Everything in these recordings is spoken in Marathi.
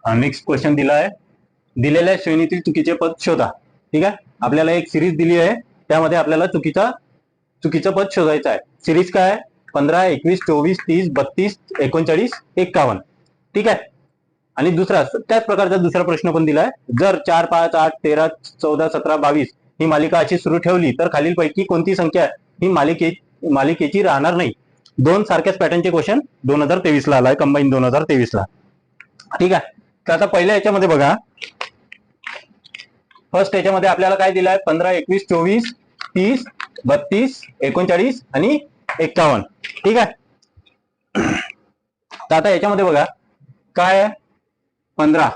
नेक्स्ट क्वेश्चन दिला आहे, दिलेल्या श्रेणीतील चुकीचे पद शोधा. ठीक आहे, आपल्याला एक सिरीज दिली आहे, त्यामध्ये आपल्याला चुकीचं पद शोधायचं आहे. सिरीज काय आहे? 15, 21, 24, 30, 32, 39, 51. ठीक आहे. आणि दुसरा त्याच प्रकारचा दुसरा प्रश्न पण दिलाय, जर 4, 5, 8, 13, 14, 17, 22 ही मालिका अशी सुरू ठेवली तर खालीलपैकी कोणती संख्या ही मालिकेची राहणार नाही. दोन सारख्याच पॅटर्नचे क्वेश्चन 2023 ला आलाय, कंबाईन 2023 ला. ठीक आहे. तर आता पहिल्या याच्यामध्ये बघा, फर्स्ट याच्यामध्ये आपल्याला काय दिलाय? 15, 21, 24, 30, 32, 39 आणि 51. ठीक आहे. तर आता याच्यामध्ये बघा काय आहे, 15,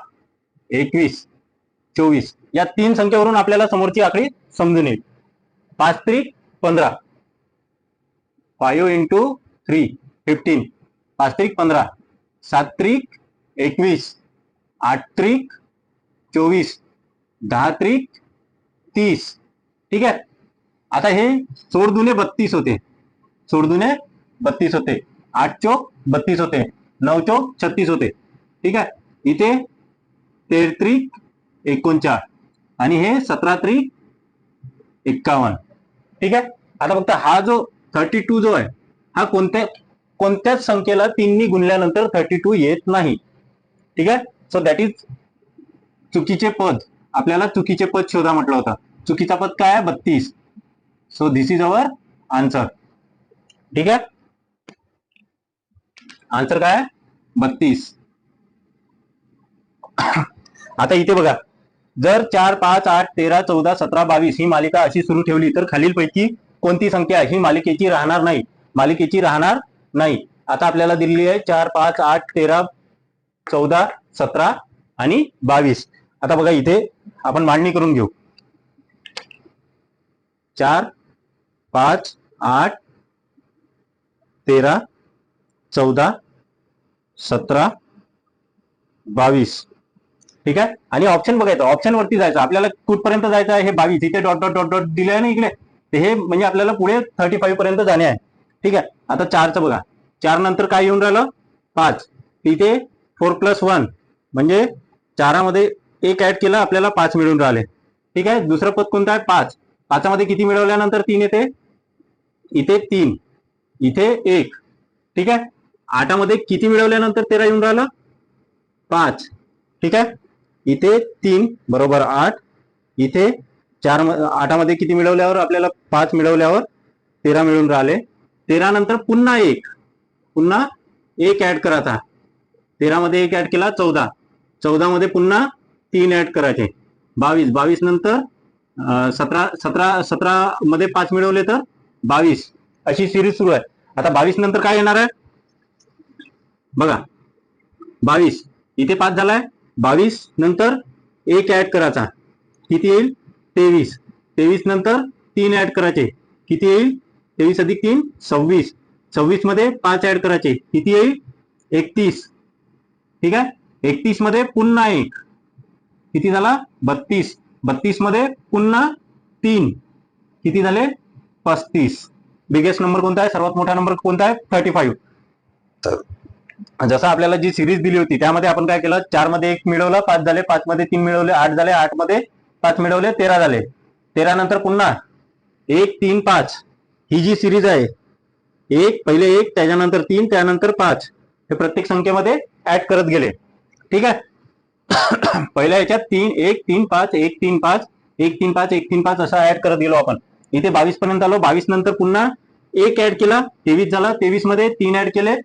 21, 24 या तीन संख्येवरून आपल्याला समोरची आकडी समजून येईल. 5 त्रिक 15, 5 into 3 15, 5 त्रिक 15, 7 त्रिक 21, 8 त्रिक 24, 10 त्रिक 30. ठीक आहे. आता हे सोडदुने 32 होते, सोडदुने 32 होते, 8 चोक 32 होते, 9 चोक 36 होते. ठीक आहे. इथे 13 त्रिक 49 आणि हे 17 त्रिक 51. ठीक आहे. आता फक्त हा जो 32 जो आहे हा कोणत्याच संख्येला 3 गुणल्यानंतर 32 येत नाही. ठीक आहे. सो दॅट इज चुकीचे पद. आपल्याला चुकीचे पद शोधा म्हटलं होतं. चुकीचा पद काय आहे? 32. So this is our answer. ठीक आहे. आन्सर काय आहे? 32. आता इथे बघा, जर 4, 5, 8, 13, 14, 17, 22 ही मालिका अशी सुरू ठेवली तर खालीलपैकी कोणती संख्या ही मालिकेची राहणार नाही? मालिकेची राहणार नाही. आता आपल्याला दिलेली आहे 4, 5, 8, 13, 14, 17 आणि 22. आता बघा इथे आपण मांडणी करून घेऊ. 4, 5, 8, 13, 14, 17, 22. ठीक आहे. आणि ऑप्शन बघायचं, ऑप्शन वरती जायचं. आपल्याला कुठपर्यंत जायचं आहे? हे 22. इथे डॉट डॉट डॉट डॉट दिले आहे ना इकडे, ते हे म्हणजे आपल्याला पुढे 35 पर्यंत जाणे आहे. ठीक आहे. आता 4चं बघा, 4 नंतर काय येऊन राहिलं? 5. इथे 4+1 म्हणजे 4मध्ये 1 ऍड केलं, आपल्याला 5 मिळून राहिले. ठीक आहे. दुसरं पद कोणतं आहे? 5. 5मध्ये किती मिळवल्यानंतर 3 येते? इथे 3, इथे 1. ठीक आहे. 8मध्ये किती मिळवल्यानंतर 13 येऊन राहिलं? 5. ठीक आहे. इथे 3 बरोबर 8. इथे 8मध्ये किती मिळवल्यावर आपल्याला 5 मिळवल्यावर 13 मिळून राहिले. 13 नंतर पुन्हा 1, पुन्हा 1 ऍड करायचा. 13मध्ये 1 ऍड केला 14. 14मध्ये पुन्हा 3 ऍड करायचे 22. 22 नंतर 17 मध्ये 5 मिळवले तर 22. अशी सिरीज सुरू आहे. आता 22 नंतर काय येणार आहे बघा? 22 इथे 5 झालाय. 22 नंतर 1 ऍड करायचा, किती येईल? 23. 23 नंतर 3 ऍड करायचे, किती येईल? 23 अधिक 3 26. 26 मध्ये 5 ऍड करायचे, किती येईल? 31. ठीक आहे. 31 मध्ये पुन्हा 1, किती झाला? 32. 32 मध्ये पुन्हा 3, किती झाले? 35. बिगेस्ट नंबर कोणता आहे? सर्वात मोठा नंबर कोणता आहे? 35. जसं आपल्याला जी सिरीज दिली होती त्यामध्ये आपण काय केलं? 4 मध्ये 1 मिळवलं, 5 झाले. 5 मध्ये 3 मिळवले, 8 झाले. 8 मध्ये 5 मिळवले, 13 झाले. 13 नंतर पुन्हा 1, 3, 5 ही जी सिरीज आहे, 1 पहिले 1, त्याच्यानंतर 3, त्यानंतर 5, हे प्रत्येक संख्येमध्ये ऍड करत गेले. ठीक आहे. पहिल्या याच्यात 3, 1, 3, 5, 1, 3, 5, 1, 3, 5, 1, 3, 5 असा ऍड करत गेलो आपण. इथे 22 पर्यंत आलो. 22 नंतर पुन्हा 1 ऍड केला, 23 झाला. 23 मध्ये 3 ऍड केले,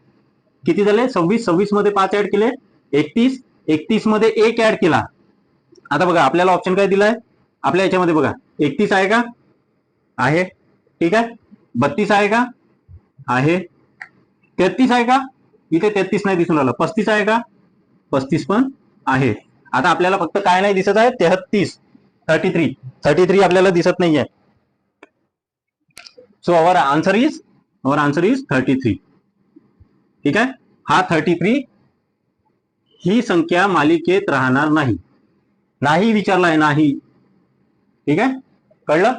किती झाले? 26. 26 मध्ये 5 ऍड केले, 31. 31 मध्ये 1 ऍड केला. आता बघा आपल्याला ऑप्शन काय दिलाय आपल्या याच्यामध्ये बघा? 31 आहे का? आहे. ठीक आहे. 32 आहे का? आहे. 33 आहे का? इथे 33 नाही दिसून राहिलं. 35 आहे का? 35 पण आहे. आता आपल्याला फक्त काय नाही दिसत आहे? 33. 33 आपल्याला दिसत नाहीये. So our answer is 33. ठीक आहे. हा 33 ही संख्या मालिकेत राहणार नाही. नाही विचारलाय, नाही. ठीक आहे. कळलं?